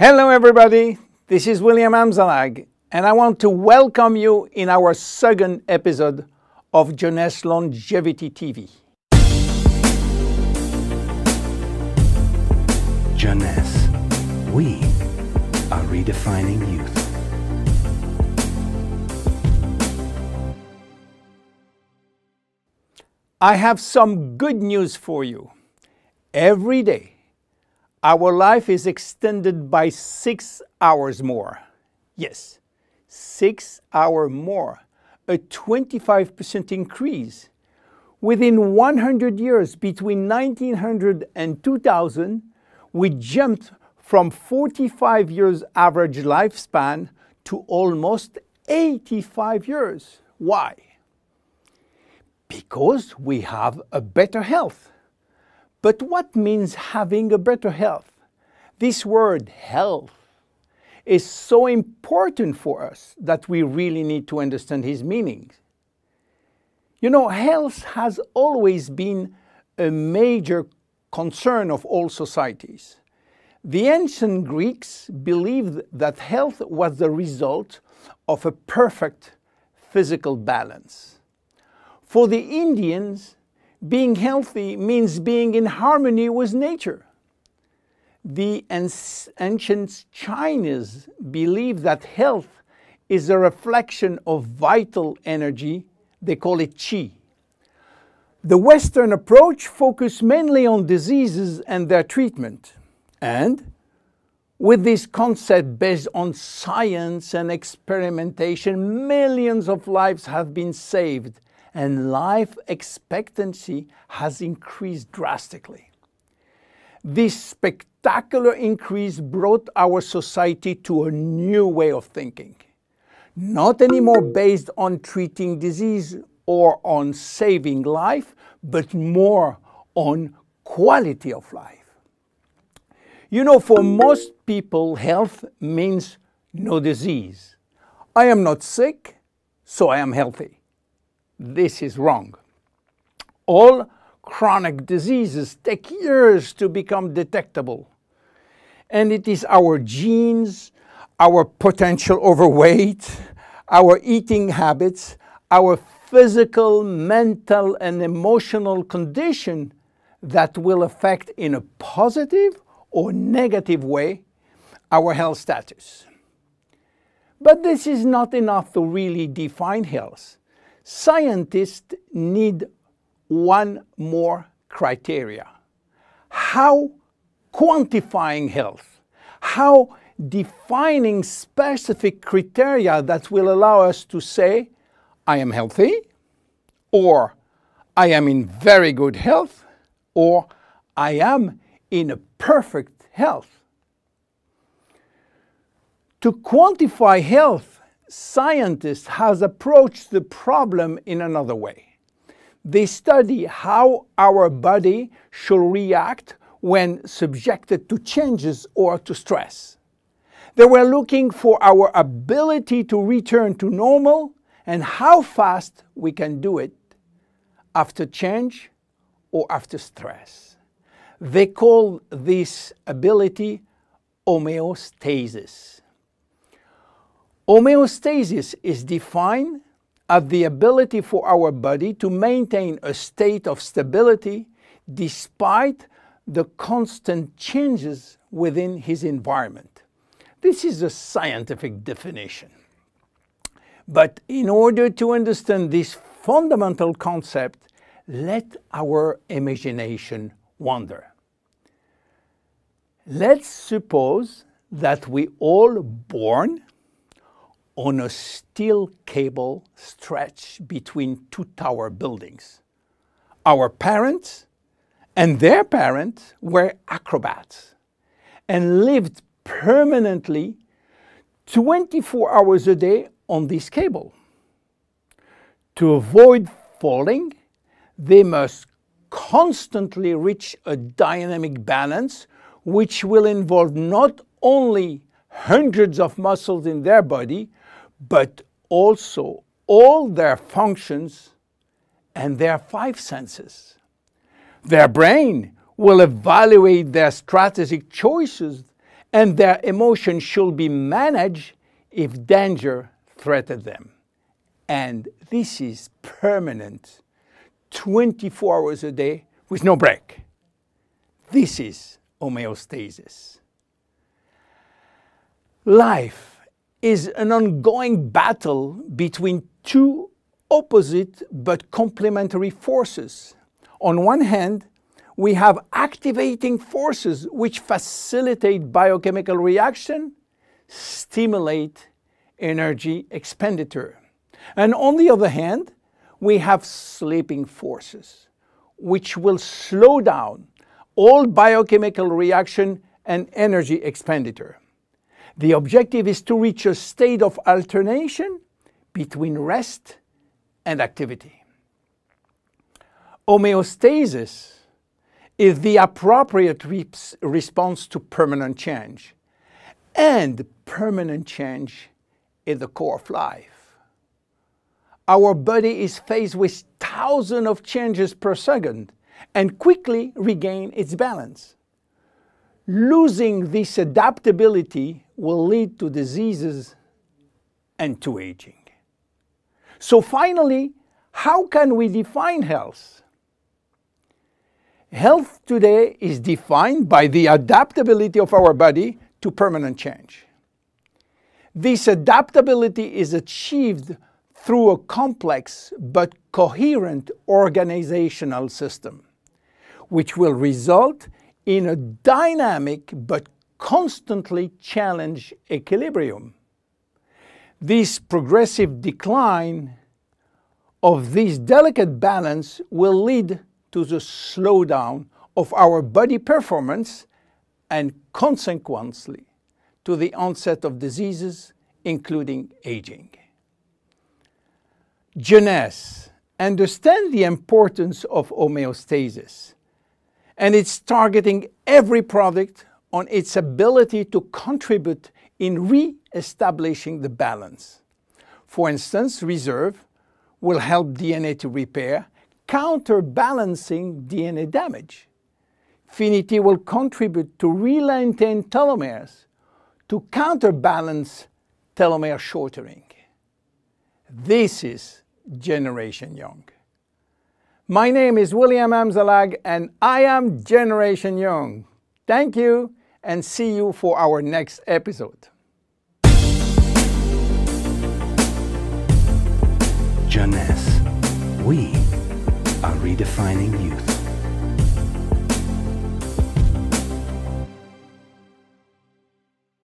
Hello everybody, this is William Amzalag and I want to welcome you in our second episode of Jeunesse Longevity TV. Jeunesse, we are redefining youth. I have some good news for you. Every day, our life is extended by 6 hours more. Yes, 6 hours more, a 25% increase. Within 100 years, between 1900 and 2000, we jumped from 45 years average lifespan to almost 85 years. Why? Because we have a better health. But what means having a better health? This word health is so important for us that we really need to understand its meaning. You know, health has always been a major concern of all societies. The ancient Greeks believed that health was the result of a perfect physical balance. For the Indians, being healthy means being in harmony with nature. The ancient Chinese believed that health is a reflection of vital energy. They call it qi. The Western approach focused mainly on diseases and their treatment. And with this concept based on science and experimentation, millions of lives have been saved and life expectancy has increased drastically. This spectacular increase brought our society to a new way of thinking, not anymore based on treating disease or on saving life, but more on quality of life. You know, for most people, health means no disease. I am not sick, so I am healthy. This is wrong. All chronic diseases take years to become detectable. And it is our genes, our potential overweight, our eating habits, our physical, mental, and emotional condition that will affect in a positive or negative way our health status. But this is not enough to really define health. Scientists need one more criteria. How quantifying health? How defining specific criteria that will allow us to say, I am healthy, or I am in very good health, or I am in a perfect health. To quantify health, scientists have approached the problem in another way. They study how our body should react when subjected to changes or to stress. They were looking for our ability to return to normal and how fast we can do it after change or after stress. They call this ability homeostasis. Homeostasis is defined as the ability for our body to maintain a state of stability despite the constant changes within his environment. This is a scientific definition. But in order to understand this fundamental concept, let our imagination wander. Let's suppose that we all born on a steel cable stretched between two tower buildings. Our parents and their parents were acrobats and lived permanently 24 hours a day on this cable. To avoid falling, they must constantly reach a dynamic balance which will involve not only hundreds of muscles in their body, but also all their functions and their 5 senses. Their brain will evaluate their strategic choices and their emotions should be managed if danger threatens them. And this is permanent, 24 hours a day with no break. This is homeostasis. Life is an ongoing battle between two opposite but complementary forces. On one hand, we have activating forces which facilitate biochemical reaction, stimulate energy expenditure. And on the other hand, we have sleeping forces which will slow down all biochemical reaction and energy expenditure. The objective is to reach a state of alternation between rest and activity. Homeostasis is the appropriate response to permanent change. And permanent change is the core of life. Our body is faced with thousands of changes per second and quickly regains its balance. Losing this adaptability will lead to diseases and to aging. So finally, how can we define health? Health today is defined by the adaptability of our body to permanent change. This adaptability is achieved through a complex but coherent organizational system, which will result in a dynamic but constantly challenged equilibrium. This progressive decline of this delicate balance will lead to the slowdown of our body performance and consequently to the onset of diseases, including aging. Jeunesse understands the importance of homeostasis, and it's targeting every product on its ability to contribute in re-establishing the balance. For instance, Reserve will help DNA to repair, counterbalancing DNA damage. Finity will contribute to re-lengthen telomeres to counterbalance telomere shortening. This is Generation Young. My name is William Amzalag and I am Generation Young. Thank you and see you for our next episode. Jeunesse. We are redefining youth.